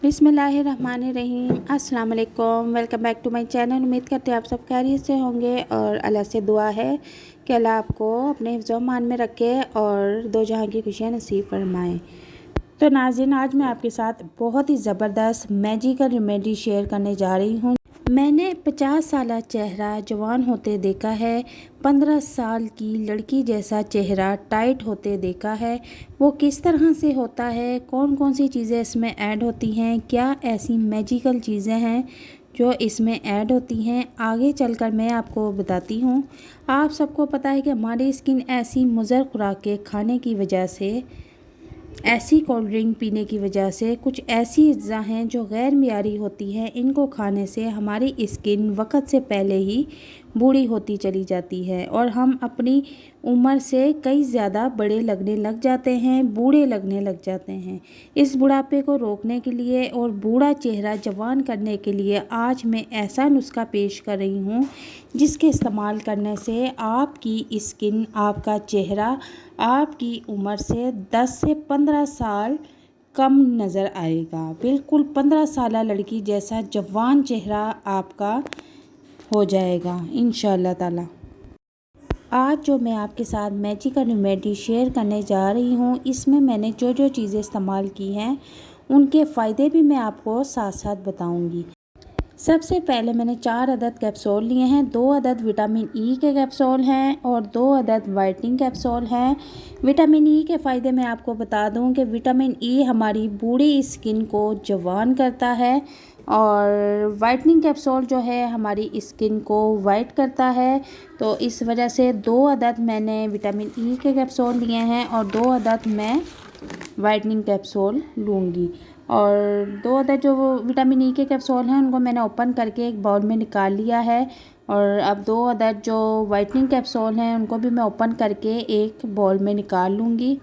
बिस्मिल्लाहिर्रहमानिर्रहीम। अस्सलाम वालेकुम। Welcome back to my channel. उम्मीद करते हैं आप सब खैरियत से होंगे और अल्लाह से दुआ है कि अल्लाह आपको अपने हिफ्ज़ व मान में रखे और दो जहां की खुशियां नसीब फरमाएँ। तो नाज़रीन, आज मैं आपके साथ बहुत ही ज़बरदस्त मैजिकल रेमेडी शेयर करने जा रही हूँ। मैंने 50 साला चेहरा जवान होते देखा है, 15 साल की लड़की जैसा चेहरा टाइट होते देखा है। वो किस तरह से होता है, कौन कौन सी चीज़ें इसमें ऐड होती हैं, क्या ऐसी मैजिकल चीज़ें हैं जो इसमें ऐड होती हैं, आगे चलकर मैं आपको बताती हूँ। आप सबको पता है कि हमारी स्किन ऐसी मुज़र खुराकें खाने की वजह से, ऐसी कोल्ड ड्रिंक पीने की वजह से, कुछ ऐसी अज्जा हैं जो गैर मियारी होती हैं, इनको खाने से हमारी स्किन वक्त से पहले ही बूढ़ी होती चली जाती है और हम अपनी उम्र से कई ज़्यादा बड़े लगने लग जाते हैं, बूढ़े लगने लग जाते हैं। इस बुढ़ापे को रोकने के लिए और बूढ़ा चेहरा जवान करने के लिए आज मैं ऐसा नुस्खा पेश कर रही हूँ जिसके इस्तेमाल करने से आपकी स्किन, आपका चेहरा आपकी उम्र से 10 से 15 साल कम नज़र आएगा। बिल्कुल 15 साला लड़की जैसा जवान चेहरा आपका हो जाएगा इंशाअल्लाह ताला। आज जो मैं आपके साथ मैजिकल रेमेडी शेयर करने जा रही हूँ, इसमें मैंने जो जो चीज़ें इस्तेमाल की हैं उनके फ़ायदे भी मैं आपको साथ साथ बताऊँगी। सबसे पहले मैंने 4 अदद कैप्सूल लिए हैं। 2 अदद विटामिन ई के कैप्सूल हैं और 2 अदद वाइटनिंग कैप्सूल हैं। विटामिन ई के फ़ायदे मैं आपको बता दूं कि विटामिन ई हमारी बूढ़ी स्किन को जवान करता है और वाइटनिंग कैप्सूल जो है हमारी स्किन को वाइट करता है। तो इस वजह से 2 अदद मैंने विटामिन ई के कैप्सूल लिए हैं और 2 अदद मैं वाइटनिंग कैप्सूल लूँगी। और 2 अदद जो विटामिन ई के कैप्सूल हैं उनको मैंने ओपन करके एक बाउल में निकाल लिया है और अब 2 अदद जो वाइटनिंग कैप्सूल हैं उनको भी मैं ओपन करके एक बाउल में निकाल लूँगी।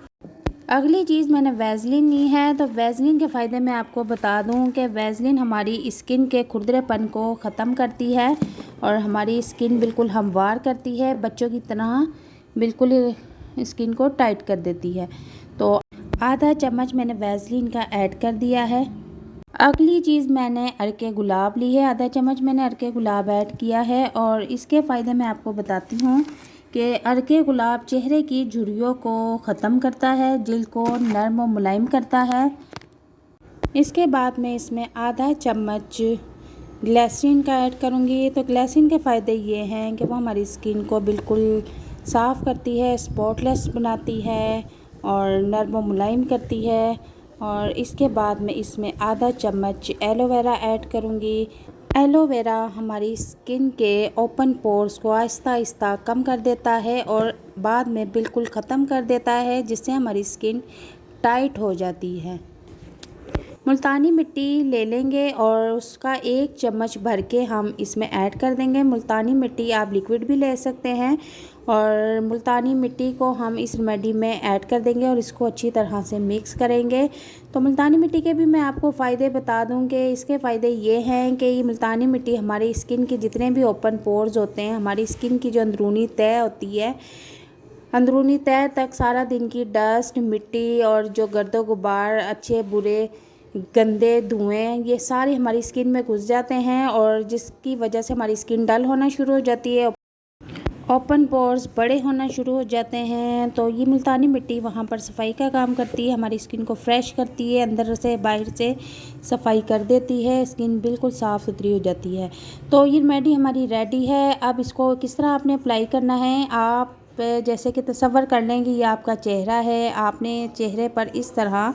अगली चीज़ मैंने वैसलीन ली है। तो वैसलीन के फ़ायदे मैं आपको बता दूं कि वैसलीन हमारी स्किन के खुरदरेपन को ख़त्म करती है और हमारी स्किन बिल्कुल हमवार करती है, बच्चों की तरह बिल्कुल स्किन को टाइट कर देती है। तो आधा चम्मच मैंने वैसलीन का ऐड कर दिया है। अगली चीज़ मैंने अरके गुलाब ली है, आधा चम्मच मैंने अरके गुलाब ऐड किया है और इसके फ़ायदे मैं आपको बताती हूँ कि अरके गुलाब चेहरे की झुर्रियों को ख़त्म करता है, जिल्द को नरम और मुलायम करता है। इसके बाद मैं इसमें आधा चम्मच ग्लिसरीन का ऐड करूँगी। तो ग्लिसरीन के फ़ायदे ये हैं कि वो हमारी स्किन को बिल्कुल साफ़ करती है, स्पॉटलेस बनाती है और नरम व मुलायम करती है। और इसके बाद मैं इसमें आधा चम्मच एलोवेरा ऐड करूँगी। एलोवेरा हमारी स्किन के ओपन पोर्स को आहिस्ता आहिस्ता कम कर देता है और बाद में बिल्कुल ख़त्म कर देता है, जिससे हमारी स्किन टाइट हो जाती है। मुल्तानी मिट्टी ले लेंगे और उसका 1 चम्मच भर के हम इसमें ऐड कर देंगे। मुल्तानी मिट्टी आप लिक्विड भी ले सकते हैं और मुल्तानी मिट्टी को हम इस रेमेडी में ऐड कर देंगे और इसको अच्छी तरह से मिक्स करेंगे। तो मुल्तानी मिट्टी के भी मैं आपको फ़ायदे बता दूं कि इसके फ़ायदे ये हैं कि ये मुल्तानी मिट्टी हमारी स्किन के जितने भी ओपन पोर्स होते हैं, हमारी स्किन की जो अंदरूनी तह होती है, अंदरूनी तह तक सारा दिन की डस्ट, मिट्टी और जो गर्दो गुबार, अच्छे बुरे गंदे धुएं, ये सारे हमारी स्किन में घुस जाते हैं और जिसकी वजह से हमारी स्किन डल होना शुरू हो जाती है, ओपन पोर्स बड़े होना शुरू हो जाते हैं। तो ये मुल्तानी मिट्टी वहाँ पर सफाई का काम करती है, हमारी स्किन को फ्रेश करती है, अंदर से बाहर से सफाई कर देती है, स्किन बिल्कुल साफ़ सुथरी हो जाती है। तो ये रेमेडी हमारी रेडी है। अब इसको किस तरह आपने अप्लाई करना है, आप जैसे कि तसव्वुर कर लें कि ये आपका चेहरा है, आपने चेहरे पर इस तरह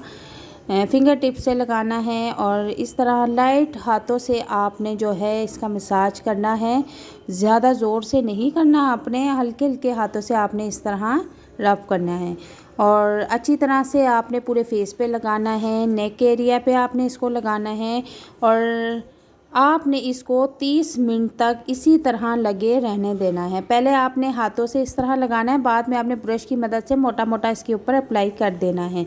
फिंगर टिप से लगाना है और इस तरह लाइट हाथों से आपने जो है इसका मसाज करना है। ज़्यादा ज़ोर से नहीं करना, आपने हल्के हल्के हाथों से आपने इस तरह रब करना है और अच्छी तरह से आपने पूरे फेस पे लगाना है, नेक एरिया पे आपने इसको लगाना है और आपने इसको 30 मिनट तक इसी तरह लगे रहने देना है। पहले आपने हाथों से इस तरह लगाना है, बाद में आपने ब्रश की मदद से मोटा मोटा इसके ऊपर अप्लाई कर देना है।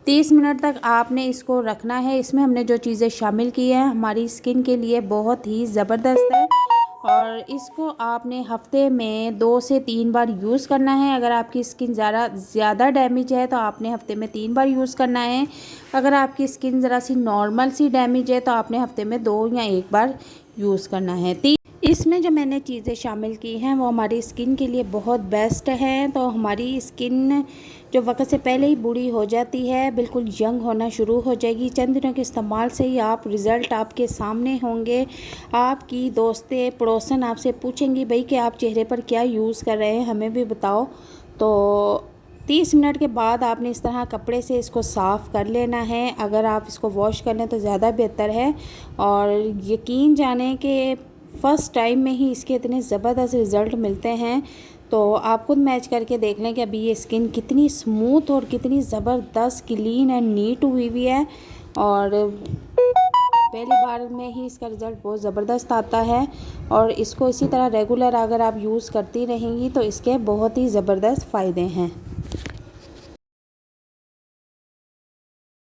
30 मिनट तक आपने इसको रखना है। इसमें हमने जो चीज़ें शामिल की हैं हमारी स्किन के लिए बहुत ही ज़बरदस्त है और इसको आपने हफ्ते में 2 से 3 बार यूज़ करना है। अगर आपकी स्किन ज़्यादा डैमेज है तो आपने हफ्ते में 3 बार यूज़ करना है। अगर आपकी स्किन ज़रा सी नॉर्मल सी डैमेज है तो आपने हफ्ते में 2 या 1 बार यूज़ करना है। इसमें जो मैंने चीज़ें शामिल की हैं वो हमारी स्किन के लिए बहुत बेस्ट हैं। तो हमारी स्किन जो वक्त से पहले ही बूढ़ी हो जाती है, बिल्कुल यंग होना शुरू हो जाएगी। चंद दिनों के इस्तेमाल से ही आप रिज़ल्ट आपके सामने होंगे। आपकी दोस्तें पड़ोसन आपसे पूछेंगी भाई कि आप चेहरे पर क्या यूज़ कर रहे हैं, हमें भी बताओ। तो 30 मिनट के बाद आपने इस तरह कपड़े से इसको साफ़ कर लेना है। अगर आप इसको वॉश कर लें तो ज़्यादा बेहतर है। और यकीन जाने कि फ़र्स्ट टाइम में ही इसके इतने ज़बरदस्त रिज़ल्ट मिलते हैं। तो आप खुद मैच करके देख लें कि अभी ये स्किन कितनी स्मूथ और कितनी ज़बरदस्त क्लीन एंड नीट हुई हुई है। और पहली बार में ही इसका रिज़ल्ट बहुत ज़बरदस्त आता है। और इसको इसी तरह रेगुलर अगर आप यूज़ करती रहेंगी तो इसके बहुत ही ज़बरदस्त फ़ायदे हैं।